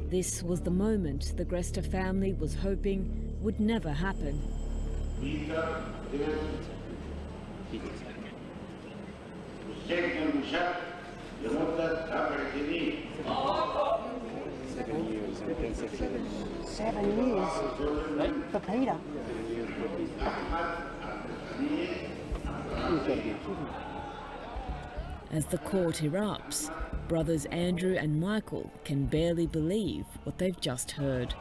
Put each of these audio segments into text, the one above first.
This was the moment the Greste family was hoping would never happen. Seven years for Peter. As the court erupts, brothers Andrew and Michael can barely believe what they've just heard.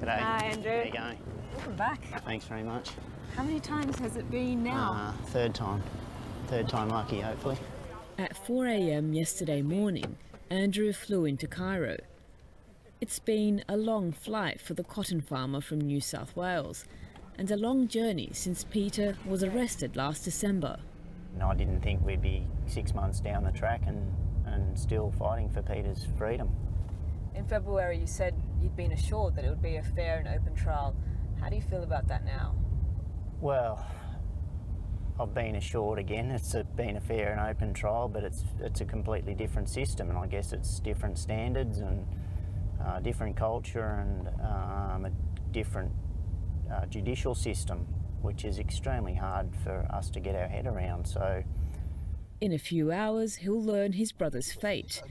G'day. Hi, Andrew. How you going? Welcome back. Thanks very much. How many times has it been now? Third time. Third time lucky, hopefully. At 4 a.m. yesterday morning, Andrew flew into Cairo. It's been a long flight for the cotton farmer from New South Wales and a long journey since Peter was arrested last December. And I didn't think we'd be 6 months down the track and still fighting for Peter's freedom. In February, you said you'd been assured that it would be a fair and open trial. How do you feel about that now? Well, I've been assured again it's been a fair and open trial, but it's a completely different system, and I guess it's different standards and different culture and a different judicial system, which is extremely hard for us to get our head around. So, in a few hours, he'll learn his brother's fate,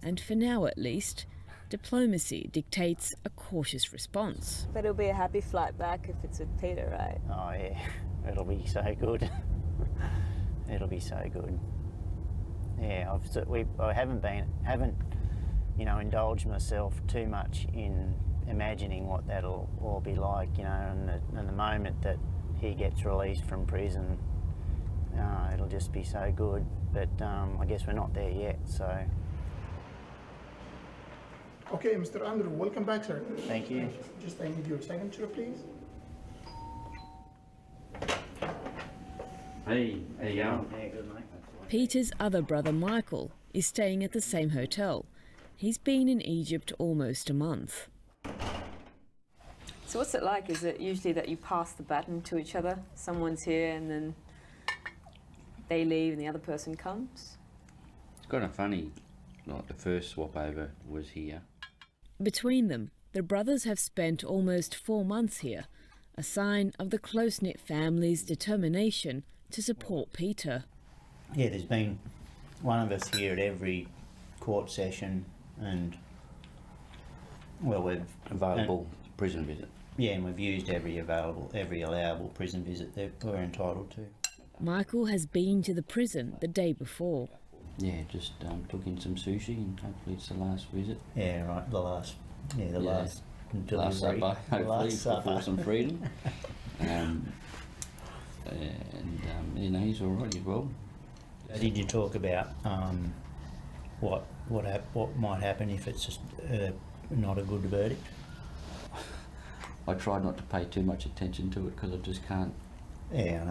and for now at least, diplomacy dictates a cautious response. But it'll be a happy flight back if it's with Peter, right? oh yeah, it'll be so good. It'll be so good. Yeah, I haven't indulged myself too much in imagining what that'll all be like, and the moment that he gets released from prison, it'll just be so good. But I guess we're not there yet, so. Okay, Mr. Andrew, welcome back, sir. Thank you. Just I need your signature, please. Hey, how you going? Yeah, good, mate. Peter's other brother Michael is staying at the same hotel. He's been in Egypt almost a month. So what's it like? Is it usually that you pass the baton to each other? Someone's here and then they leave and the other person comes? It's kind of funny, like the first swap over was here. Between them, the brothers have spent almost 4 months here, a sign of the close-knit family's determination to support Peter. Yeah, there's been one of us here at every court session, and well, we've Available prison visit. yeah, and we've used every allowable prison visit that we're entitled to. Michael has been to the prison the day before. Yeah, just took in some sushi and hopefully it's the last visit. Yeah, right. Last delivery. Last supper, hopefully, for some freedom. He's all right as well. Did you talk about what might happen if it's just not a good verdict? I tried not to pay too much attention to it because I just can't. Yeah, I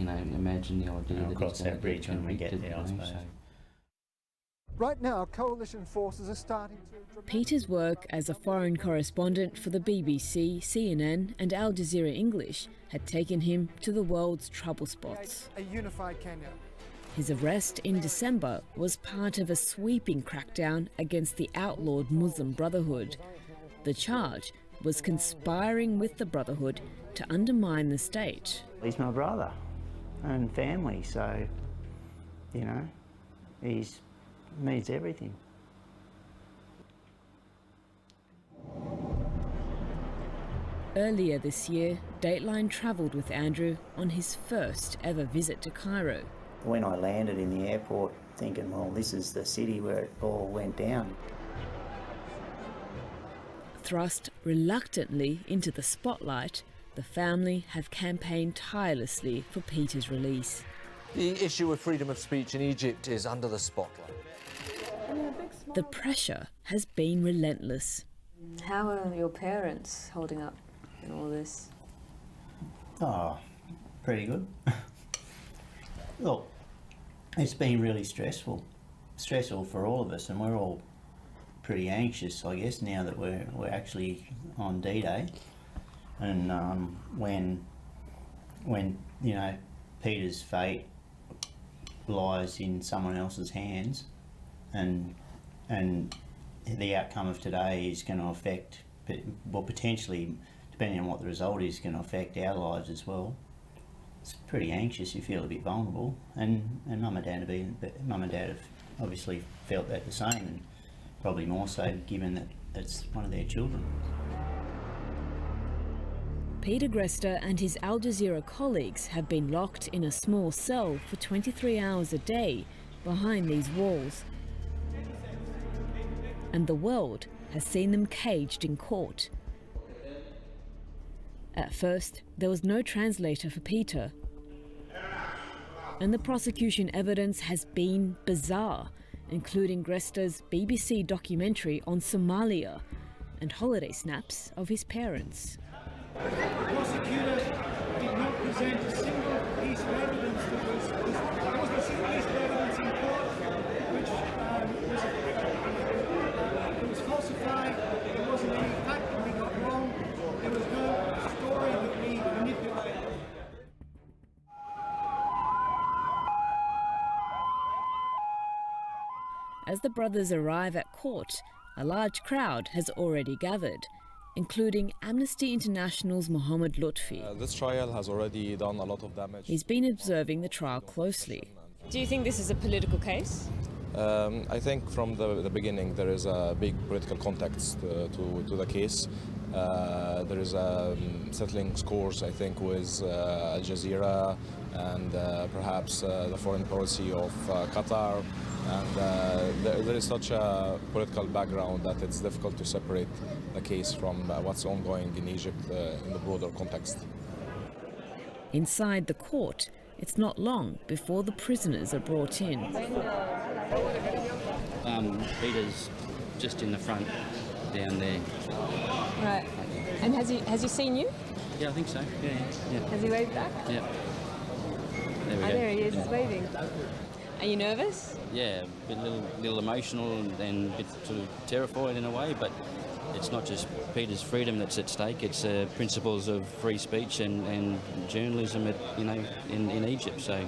know. Imagine the idea I'll that cross that bridge when we get there, I suppose. Right now, coalition forces are starting to... Peter's work as a foreign correspondent for the BBC, CNN and Al Jazeera English had taken him to the world's trouble spots. A unified Kenya. His arrest in December was part of a sweeping crackdown against the outlawed Muslim Brotherhood. The charge was conspiring with the Brotherhood to undermine the state. He's my brother and family, so, he means everything. Earlier this year, Dateline travelled with Andrew on his first ever visit to Cairo. When I landed in the airport thinking, well, this is the city where it all went down. Thrust reluctantly into the spotlight, the family have campaigned tirelessly for Peter's release. The issue of freedom of speech in Egypt is under the spotlight. The pressure has been relentless. How are your parents holding up in all this? Oh, pretty good. Look, it's been really stressful for all of us, and we're all pretty anxious, I guess, now that we're actually on D-Day, and when you know Peter's fate lies in someone else's hands, and the outcome of today is going to affect, well, potentially, depending on what the result is, going to affect our lives as well. It's pretty anxious. You feel a bit vulnerable, and Mum and Dad have obviously felt that the same, and probably more so given that it's one of their children. Peter Greste and his Al Jazeera colleagues have been locked in a small cell for 23 hours a day behind these walls. And the world has seen them caged in court. At first, there was no translator for Peter. And the prosecution evidence has been bizarre, including Greste's BBC documentary on Somalia and holiday snaps of his parents. The prosecutor did not present a single piece of evidence that was there wasn't a single piece of evidence in court which was falsified. There wasn't any fact that we got wrong. There was no story that we manipulated. As the brothers arrive at court, a large crowd has already gathered, including Amnesty International's Mohammed Lutfi. This trial has already done a lot of damage. He's been observing the trial closely. Do you think this is a political case? I think from the beginning there is a big political context to the case. There is settling scores, I think, with Al Jazeera and perhaps the foreign policy of Qatar. And there is such a political background that it's difficult to separate the case from what's ongoing in Egypt in the broader context. Inside the court, it's not long before the prisoners are brought in. Peter's just in the front, down there. Right. And has he seen you? Yeah, I think so. Yeah. Has he waved back? Yeah. There we go. There he is, he's waving. Are you nervous? Yeah, a little emotional and a bit sort of terrified in a way, but it's not just Peter's freedom that's at stake, it's principles of free speech and journalism in Egypt. So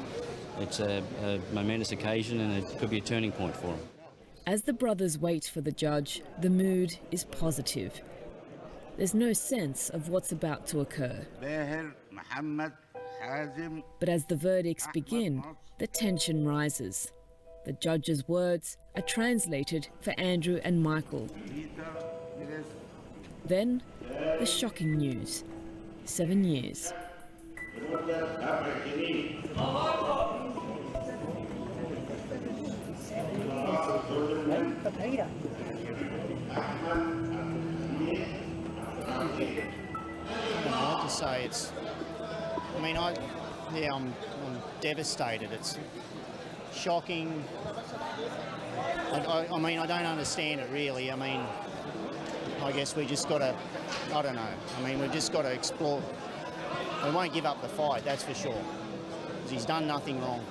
it's a momentous occasion, and it could be a turning point for him. As the brothers wait for the judge, the mood is positive. There's no sense of what's about to occur. But as the verdicts begin, the tension rises. The judge's words are translated for Andrew and Michael. Then, the shocking news. 7 years. For Peter. I don't know what to say. I'm devastated. It's shocking. I don't understand it really. I guess we just got to, I don't know. We've just got to explore. We won't give up the fight, that's for sure. Because he's done nothing wrong.